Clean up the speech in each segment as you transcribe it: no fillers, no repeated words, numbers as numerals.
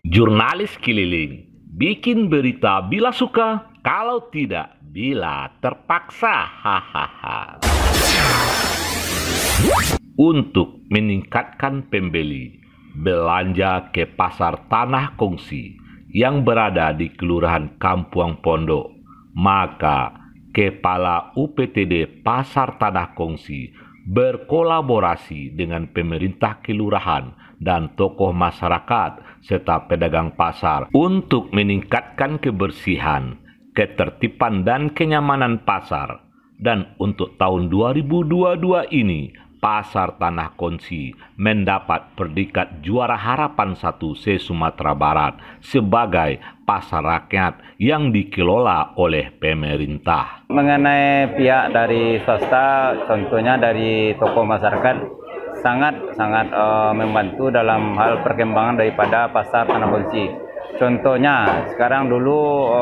Jurnalis keliling, bikin berita bila suka, kalau tidak bila terpaksa. Hahaha. Untuk meningkatkan pembeli belanja ke pasar tanah kongsi yang berada di Kelurahan Kampuang Pondok, maka Kepala UPTD Pasar Tanah Kongsi berkolaborasi dengan pemerintah kelurahan dan tokoh masyarakat serta pedagang pasar untuk meningkatkan kebersihan, ketertiban dan kenyamanan pasar. Dan untuk tahun 2022 ini, Pasar Tanah Kongsi mendapat predikat juara harapan 1 se-Sumatera Barat sebagai pasar rakyat yang dikelola oleh pemerintah. Mengenai pihak dari swasta, contohnya dari tokoh masyarakat, sangat membantu dalam hal perkembangan daripada Pasar Tanah Kongsi. Contohnya, sekarang dulu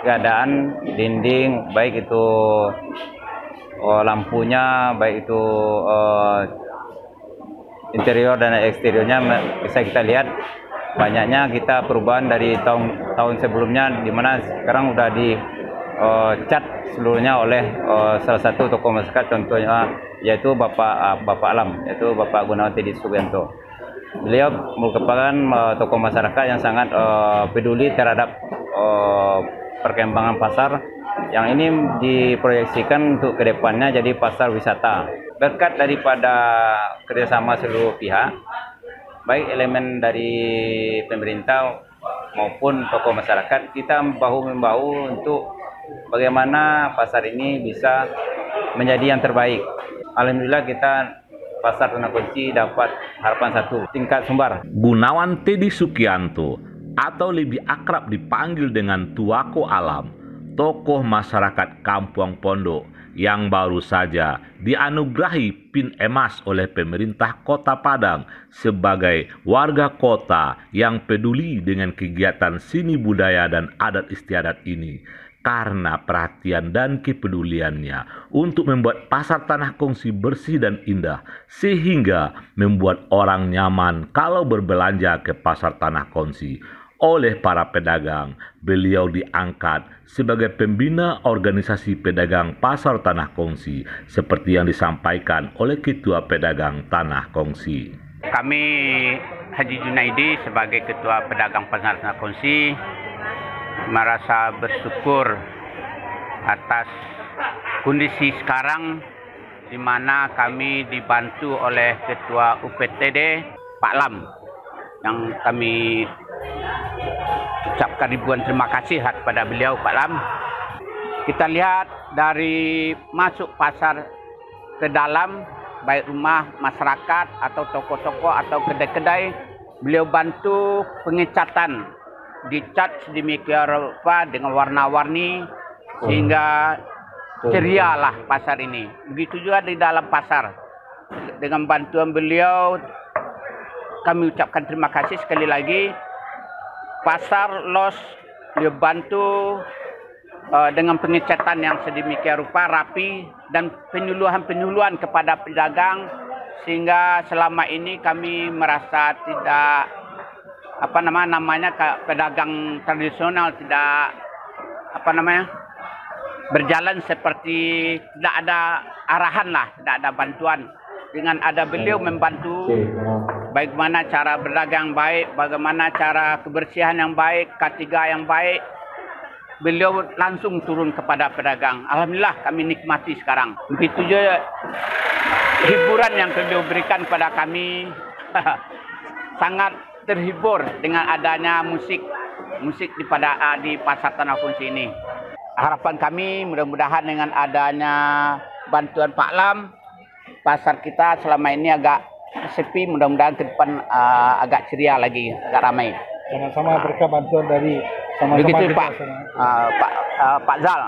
keadaan dinding, baik itu lampunya, baik itu interior dan eksteriornya, bisa kita lihat banyaknya kita perubahan dari tahun sebelumnya, di mana sekarang udah di cat seluruhnya oleh salah satu tokoh masyarakat, contohnya yaitu Bapak Alam, yaitu Bapak Gunawan Teddy Subianto. Beliau merupakan tokoh masyarakat yang sangat peduli terhadap perkembangan pasar yang ini diproyeksikan untuk kedepannya jadi pasar wisata. Berkat daripada kerjasama seluruh pihak, baik elemen dari pemerintah maupun tokoh masyarakat, kita bahu-membahu untuk bagaimana pasar ini bisa menjadi yang terbaik. Alhamdulillah kita Pasar Tanah Kongsi dapat harapan 1 tingkat Sumbar. Gunawan Teddy Subianto atau lebih akrab dipanggil dengan Tuako Alam, tokoh masyarakat Kampuang Pondok yang baru saja dianugerahi PIN emas oleh pemerintah Kota Padang sebagai warga kota yang peduli dengan kegiatan seni budaya dan adat istiadat ini, karena perhatian dan kepeduliannya untuk membuat Pasar Tanah Kongsi bersih dan indah, sehingga membuat orang nyaman kalau berbelanja ke Pasar Tanah Kongsi. Oleh para pedagang, beliau diangkat sebagai pembina organisasi pedagang Pasar Tanah Kongsi, seperti yang disampaikan oleh Ketua Pedagang Tanah Kongsi. Kami Haji Junaidi sebagai Ketua Pedagang Pasar Tanah Kongsi merasa bersyukur atas kondisi sekarang di mana kami dibantu oleh Ketua UPTD Pak Lam, yang kami ucapkan ribuan terima kasih kepada beliau Pak Lam. Kita lihat dari masuk pasar ke dalam, baik rumah masyarakat atau toko-toko atau kedai-kedai, beliau bantu pengecatan, dicat sedemikian rupa dengan warna-warni sehingga cerialah pasar ini. Begitu juga di dalam pasar, dengan bantuan beliau kami ucapkan terima kasih sekali lagi. Pasar los beliau bantu dengan pengecatan yang sedemikian rupa rapi dan penyuluhan kepada pedagang, sehingga selama ini kami merasa tidak pedagang tradisional tidak berjalan seperti tidak ada arahan lah, tidak ada bantuan. Dengan ada beliau membantu bagaimana cara berdagang baik, bagaimana cara kebersihan yang baik, K3 yang baik, beliau langsung turun kepada pedagang. Alhamdulillah kami nikmati sekarang. Begitu juga hiburan yang beliau berikan kepada kami. Sangat terhibur dengan adanya musik di Pasar Tanah Kongsi ini. Harapan kami mudah-mudahan dengan adanya bantuan Pak Lam, pasar kita selama ini agak sepi, mudah-mudahan ke depan agak ceria lagi, agak ramai. Sama-sama berkah bantuan dari sama-sama begitu kita. Pak Zal.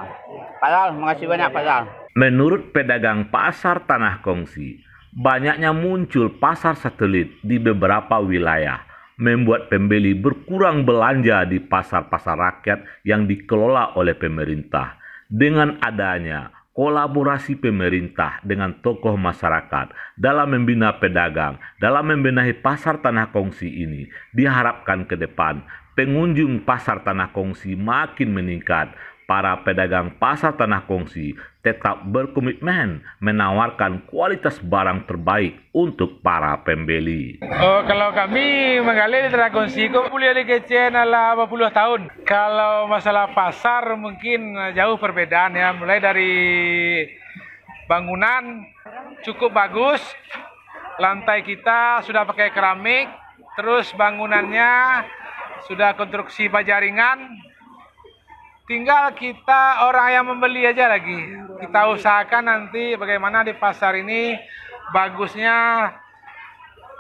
Pak Zal, makasih banyak Pak Zal. Menurut pedagang Pasar Tanah Kongsi, banyaknya muncul pasar satelit di beberapa wilayah, membuat pembeli berkurang belanja di pasar-pasar rakyat yang dikelola oleh pemerintah. Dengan adanya kolaborasi pemerintah dengan tokoh masyarakat dalam membina pedagang, dalam membenahi pasar tanah kongsi ini diharapkan ke depan pengunjung pasar tanah kongsi makin meningkat. Para pedagang pasar tanah kongsi tetap berkomitmen menawarkan kualitas barang terbaik untuk para pembeli. Kalau kami menggali di tanah kongsi, kuliah di kecil adalah 50 tahun. Kalau masalah pasar mungkin jauh perbedaan ya, mulai dari bangunan cukup bagus, lantai kita sudah pakai keramik, terus bangunannya sudah konstruksi baja ringan. Tinggal kita orang yang membeli aja lagi. Kita usahakan nanti bagaimana di pasar ini bagusnya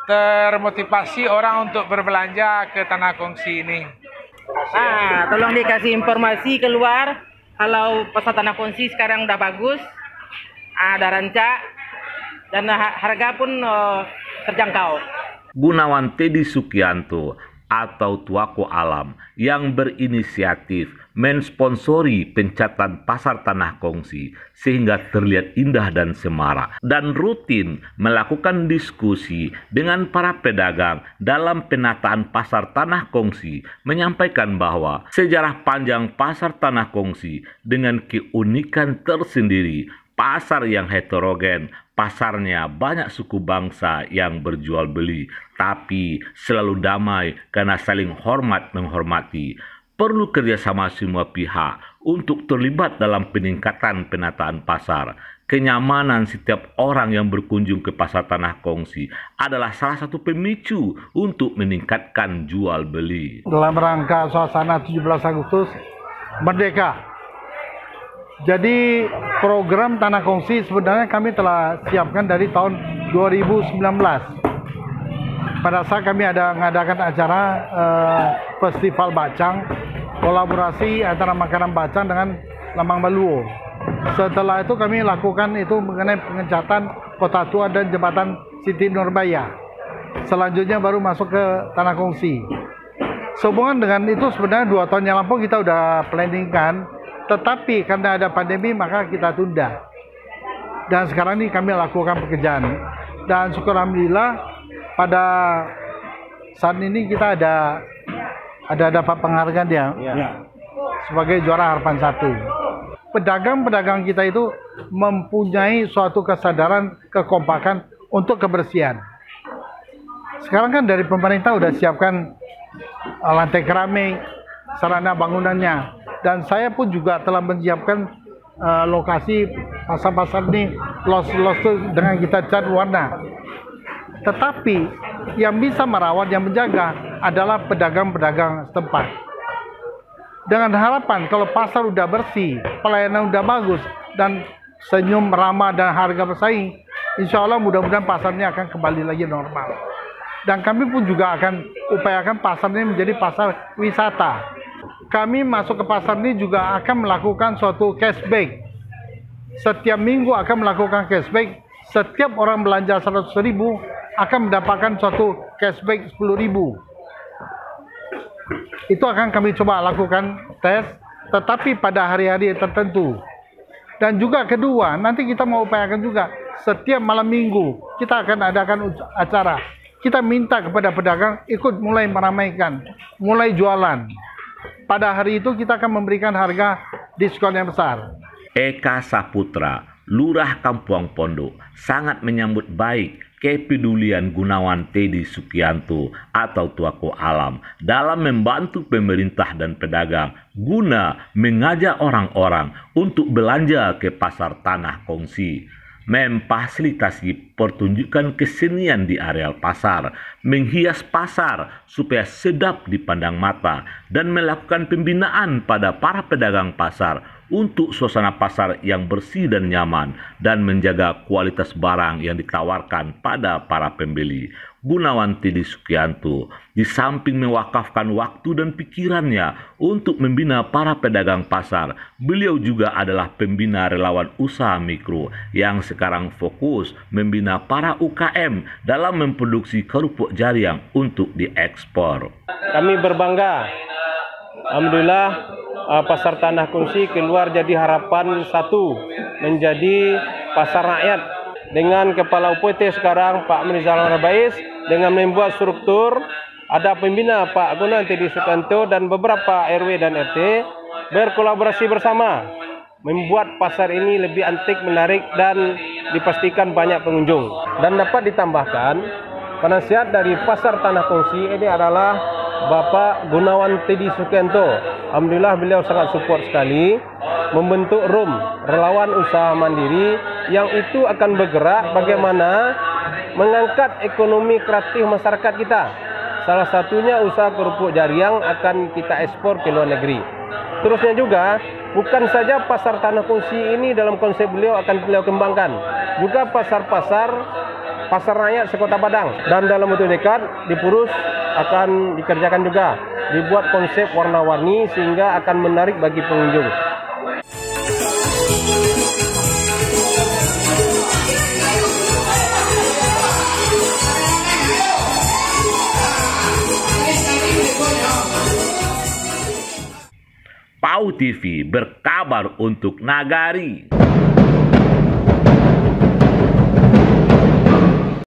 termotivasi orang untuk berbelanja ke tanah kongsi ini. Tolong dikasih informasi keluar kalau pasar tanah kongsi sekarang udah bagus, ada rancak dan harga pun terjangkau. Gunawan Teddy Sukianto atau Tuako Alam yang berinisiatif mensponsori pencatatan pasar tanah kongsi sehingga terlihat indah dan semarak, dan rutin melakukan diskusi dengan para pedagang dalam penataan pasar tanah kongsi, menyampaikan bahwa sejarah panjang pasar tanah kongsi dengan keunikan tersendiri, pasar yang heterogen, pasarnya banyak suku bangsa yang berjual beli, tapi selalu damai karena saling hormat menghormati. Perlu kerjasama semua pihak untuk terlibat dalam peningkatan penataan pasar. Kenyamanan setiap orang yang berkunjung ke pasar tanah kongsi adalah salah satu pemicu untuk meningkatkan jual beli. Dalam rangka suasana 17 Agustus Merdeka. Jadi program tanah kongsi sebenarnya kami telah siapkan dari tahun 2019. Pada saat kami ada mengadakan acara festival bacang, kolaborasi antara makanan bacang dengan Lambang Baluo. Setelah itu kami lakukan itu mengenai pengecatan Kota Tua dan Jembatan Siti Nurbaya. Selanjutnya baru masuk ke tanah kongsi. Sehubungan dengan itu sebenarnya 2 tahun yang lampau kita udah planningkan, tetapi karena ada pandemi maka kita tunda. Dan sekarang ini kami lakukan pekerjaan. Dan syukur alhamdulillah pada saat ini kita ada dapat penghargaan ya. Sebagai juara Harapan 1. Pedagang-pedagang kita itu mempunyai suatu kesadaran, kekompakan untuk kebersihan. Sekarang kan dari pemerintah udah siapkan lantai keramik, sarana bangunannya, dan saya pun juga telah menyiapkan lokasi pasar-pasar ini, los-los dengan kita cat warna. Tetapi yang bisa merawat, yang menjaga adalah pedagang-pedagang setempat. Dengan harapan kalau pasar udah bersih, pelayanan udah bagus, dan senyum ramah dan harga bersaing, insya Allah mudah-mudahan pasarnya akan kembali lagi normal. Dan kami pun juga akan upayakan pasar ini menjadi pasar wisata. Kami masuk ke pasar ini juga akan melakukan suatu cashback. Setiap minggu akan melakukan cashback. Setiap orang belanja 100.000 akan mendapatkan suatu cashback 10.000. Itu akan kami coba lakukan tes, tetapi pada hari-hari tertentu. Dan juga kedua, nanti kita mau upayakan juga setiap malam minggu kita akan adakan acara. Kita minta kepada pedagang ikut mulai meramaikan, mulai jualan. Pada hari itu kita akan memberikan harga diskon yang besar. Eka Saputra, Lurah Kampung Pondok, sangat menyambut baik kepedulian Gunawan Teddy Sukianto atau Tuako Alam dalam membantu pemerintah dan pedagang guna mengajak orang-orang untuk belanja ke pasar tanah kongsi, memfasilitasi pertunjukan kesenian di areal pasar, menghias pasar supaya sedap dipandang mata, dan melakukan pembinaan pada para pedagang pasar untuk suasana pasar yang bersih dan nyaman, dan menjaga kualitas barang yang ditawarkan pada para pembeli. Gunawan Teddy Sukianto di samping mewakafkan waktu dan pikirannya untuk membina para pedagang pasar, beliau juga adalah pembina relawan usaha mikro yang sekarang fokus membina para UKM dalam memproduksi kerupuk jariang untuk diekspor. Kami berbangga, alhamdulillah pasar tanah kongsi keluar jadi harapan satu menjadi pasar rakyat dengan Kepala UPT sekarang Pak Mirzal Rabais dengan membuat struktur ada pembina Pak Gunawan Teddy Sukanto dan beberapa RW dan RT berkolaborasi bersama membuat pasar ini lebih antik, menarik dan dipastikan banyak pengunjung. Dan dapat ditambahkan penasihat dari pasar tanah kongsi ini adalah Bapak Gunawan Teddy Sukanto. Alhamdulillah beliau sangat support sekali membentuk RUM, Relawan Usaha Mandiri, yang itu akan bergerak bagaimana mengangkat ekonomi kreatif masyarakat kita. Salah satunya usaha kerupuk jariang akan kita ekspor ke luar negeri. Terusnya juga, bukan saja pasar tanah kongsi ini dalam konsep beliau akan beliau kembangkan, juga pasar-pasar rakyat sekota Padang. Dan dalam waktu dekat di Purus akan dikerjakan juga, dibuat konsep warna-warni sehingga akan menarik bagi pengunjung. PAU TV berkabar untuk Nagari.